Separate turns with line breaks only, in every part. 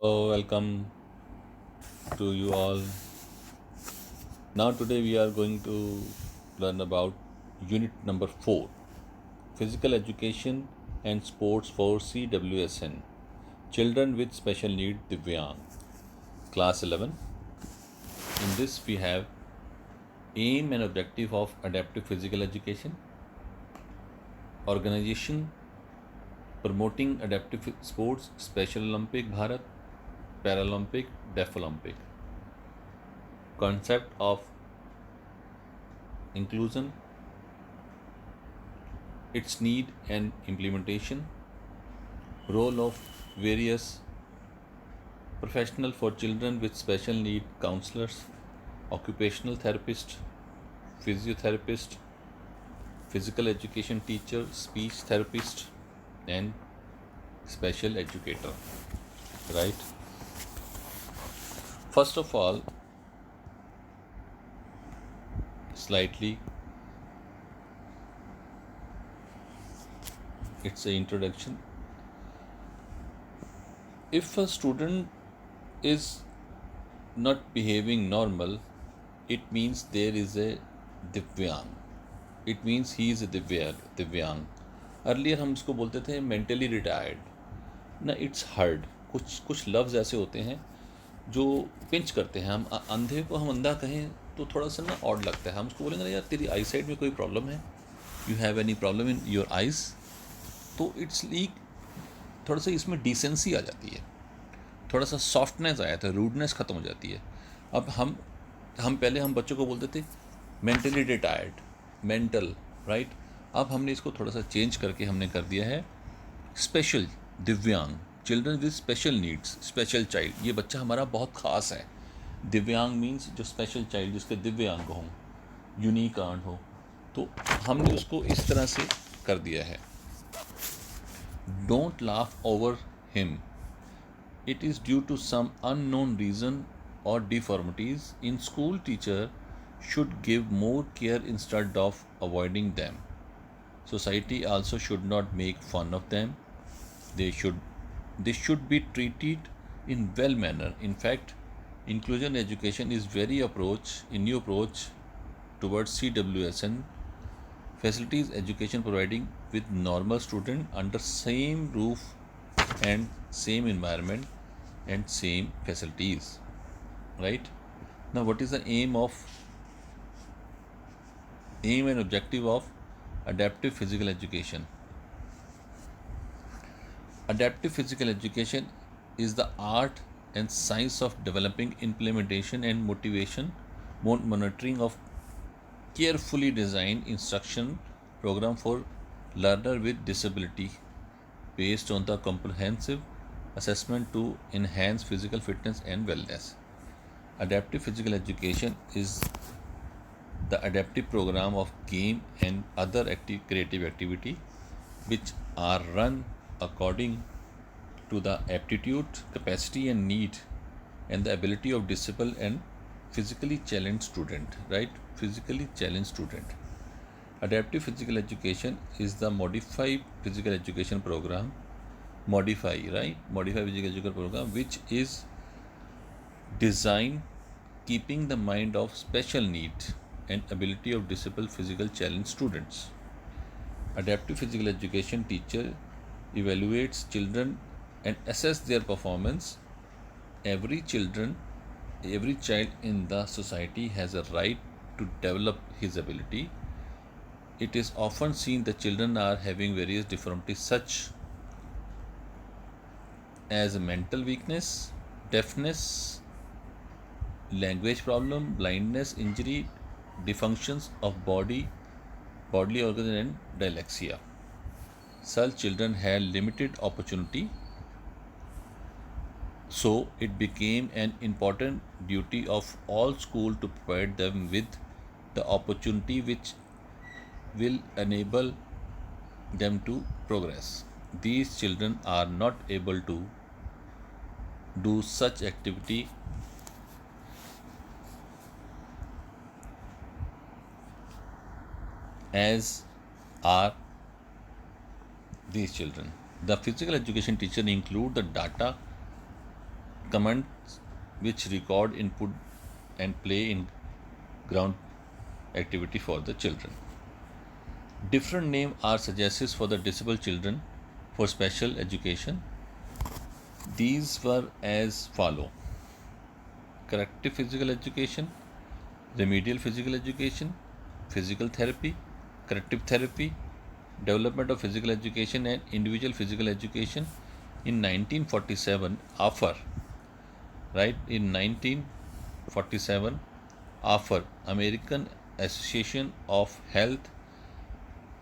Welcome to you all. Now, today we are going to learn about unit number 4, Physical Education and Sports for CWSN, Children with Special Need Divyang, Class 11. In this, we have aim and objective of adaptive physical education, organization promoting adaptive sports, Special Olympic Bharat, Paralympic, Deaf Olympic, concept of inclusion, its need and implementation, role of various professional for children with special need counselors, occupational therapist, physiotherapist, physical education teacher, speech therapist, and special educator. Right? First of all, slightly, it's an introduction. If a student is not behaving normal, it means there is a दिव्यांग. It means he is a दिव्यांग. Earlier हम इसको बोलते थे mentally retired ना. It's hard. कुछ कुछ लफ्ज़ ऐसे होते हैं जो पिंच करते हैं. हम अंधे को हम अंधा कहें तो थोड़ा सा ना ऑड लगता है. हम उसको बोलेंगे ना यार तेरी आई साइड में कोई प्रॉब्लम है, you have any problem in your eyes, तो इट्स लीक. थोड़ा सा इसमें डिसेंसी आ जाती है, थोड़ा सा सॉफ्टनेस आ जाता है, रूडनेस ख़त्म हो जाती है. अब हम पहले हम बच्चों को बोलते थे मेंटली रिटायर्ड, मेंटल, राइट. अब हमने इसको थोड़ा सा चेंज करके हमने कर दिया है स्पेशल दिव्यांग, children with special needs, special child. ये बच्चा हमारा बहुत ख़ास है. दिव्यांग मीन्स जो स्पेशल चाइल्ड, जिसके दिव्य अंग हों, यूनिक अंग हो, तो हमने उसको इस तरह से कर दिया है. Don't laugh over him, it is due to some unknown reason or deformities. In school, teacher should give more care instead of avoiding them. Society also should not make fun of them. They should be treated in well manner. In fact, inclusion education is new approach towards CWSN facilities education, providing with normal student under same roof and same environment and same facilities. Right. Now, what is the aim and objective of adaptive physical education? Adaptive physical education is the art and science of developing, implementation and monitoring of carefully designed instruction program for learner with disability based on the comprehensive assessment to enhance physical fitness and wellness. Adaptive physical education is the adaptive program of game and other creative activity which are run according to the aptitude, capacity and need and the ability of disabled and physically challenged student, right? Physically challenged student. Adaptive physical education is the modified physical education program, modified physical education program, which is designed keeping the mind of special need and ability of disabled physical challenge students. Adaptive physical education teacher evaluates children and assess their performance. Every child in the society has a right to develop his ability. It is often seen that children are having various deformities such as mental weakness, deafness, language problem, blindness, injury, dysfunctions of bodily organs and dyslexia. Such children had limited opportunity, so it became an important duty of all schools to provide them with the opportunity which will enable them to progress. These children are not able to do such activity as are these children. The physical education teacher include the data commands which record input and play in ground activity for the children. Different names are suggested for the disabled children for special education. These were as follow: corrective physical education, remedial physical education, physical therapy, corrective therapy, development of physical education and individual physical education. In 1947, AFER, right? In 1947, AFER, American Association of Health,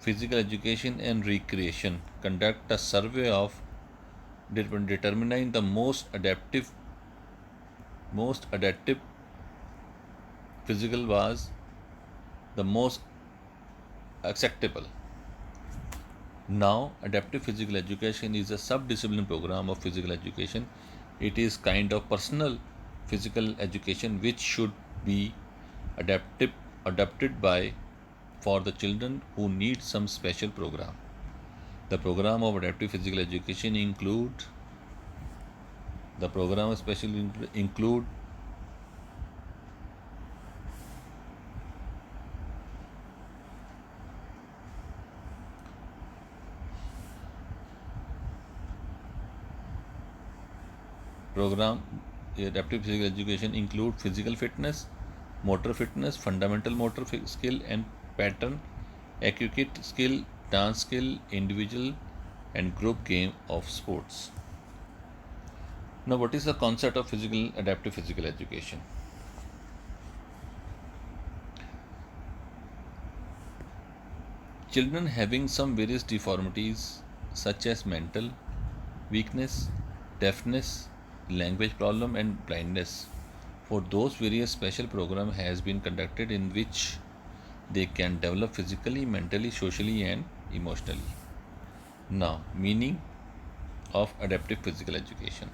Physical Education and Recreation, conduct a survey of determining the most adaptive physical was the most acceptable. Now, adaptive physical education is a sub-discipline program of physical education. It is kind of personal physical education which should be adapted by for the children who need some special program. The program of adaptive physical education include program adaptive physical education include physical fitness, motor fitness, fundamental motor skill and pattern, acquisite skill, dance skill, individual and group game of sports. Now, what is the concept of adaptive physical education? Children having some various deformities such as mental weakness, deafness, language problem and blindness. For those various special program has been conducted in which they can develop physically, mentally, socially and emotionally. Now, meaning of adaptive physical education.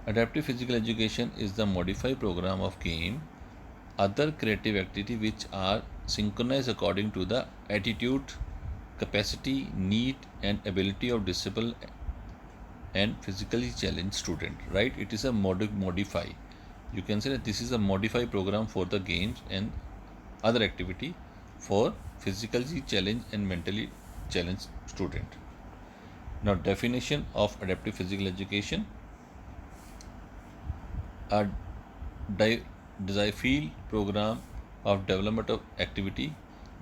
Adaptive physical education is the modified program of game, other creative activity which are synchronized according to the attitude, capacity, need and ability of disabled and physically challenged student, right? It is a modify. You can say that this is a modified program for the games and other activity for physically challenged and mentally challenged student. Now, definition of adaptive physical education: a field program of development of activity,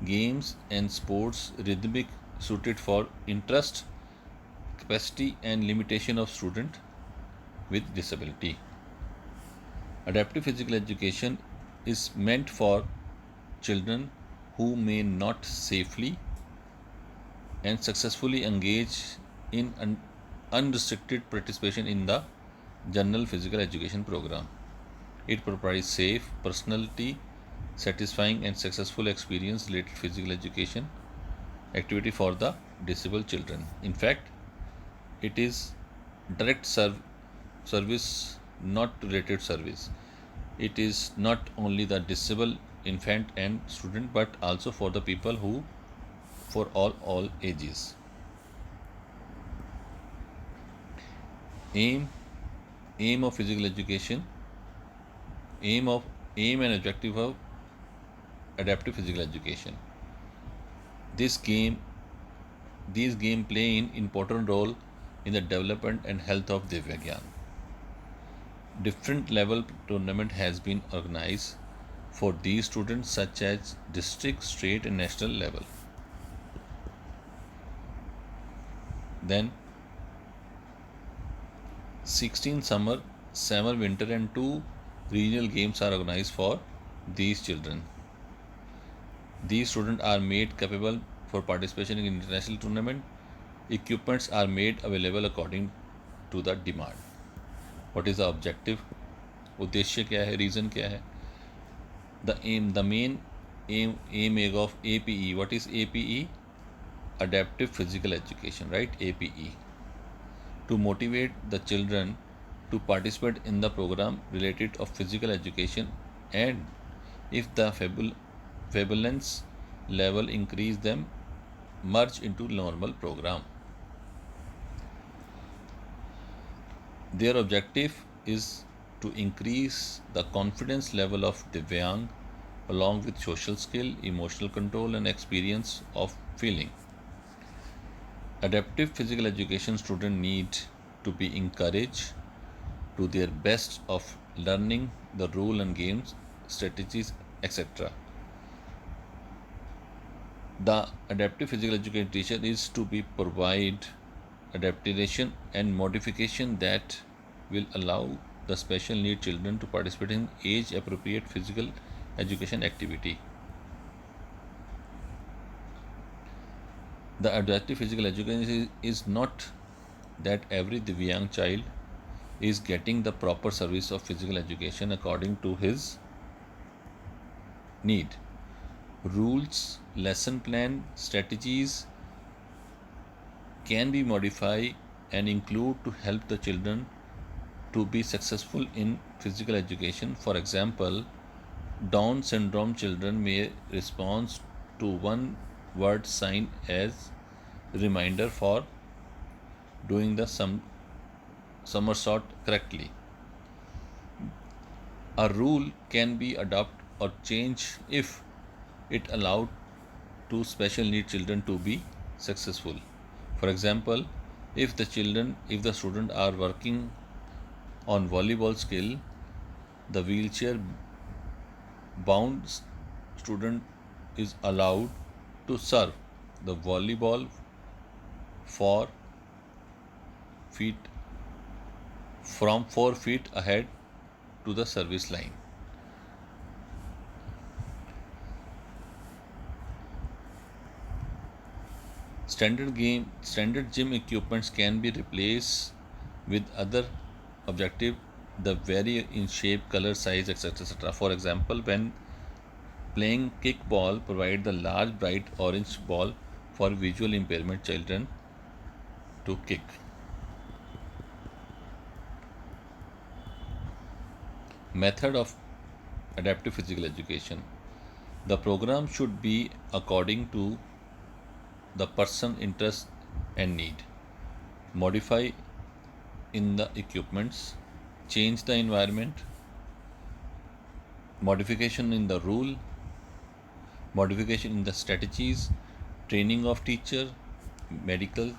games and sports rhythmic suited for interest, capacity and limitation of student with disability. Adaptive physical education is meant for children who may not safely and successfully engage in unrestricted participation in the general physical education program. It provides safe, personality, satisfying and successful experience related physical education activity for the disabled children. In fact, it is direct service, not related service. It is not only the disabled infant and student but also for the people who for all ages. Aim of physical education. Aim and objective of adaptive physical education. These game play an important role in the development and health of Divyagyan. Different level tournament has been organized for these students such as district, state and national level. Then 16 summer, 7 winter and 2 regional games are organized for these children. These students are made capable for participation in international tournament. Equipments are made available according to the demand. What is the objective? उद्देश्य क्या है? Reason क्या है? The main aim of APE. What is APE? Adaptive physical education, right? APE. To motivate the children to participate in the program related of physical education, and if the fabulence level increase them merge into normal program. Their objective is to increase the confidence level of Divyang along with social skill, emotional control, and experience of feeling. Adaptive physical education students need to be encouraged to their best of learning the rule and games, strategies, etc. The adaptive physical education teacher is to be provide adaptation and modification that will allow the special need children to participate in age appropriate physical education activity. The adaptive physical education is not that every Divyang child is getting the proper service of physical education according to his need. Rules, lesson plan, strategies can be modified and include to help the children to be successful in physical education. For example, Down syndrome children may respond to one word sign as reminder for doing the somersault correctly. A rule can be adopted or changed if it allowed to special need children to be successful. For example, if the student are working on volleyball skill, the wheelchair bound student is allowed to serve the volleyball 4 feet from 4 feet ahead to the service line. Standard gym equipments can be replaced with other objective the vary in shape, color, size, etc. For example, when playing kickball, provide the large bright orange ball for visual impairment children to kick. Method of adaptive physical education. The program should be according to the person interest and need. Modify in the equipments, change the environment, modification in the rule, modification in the strategies, training of teacher, medical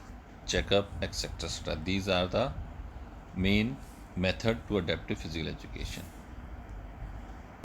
checkup, etc. These are the main method to adaptive physical education.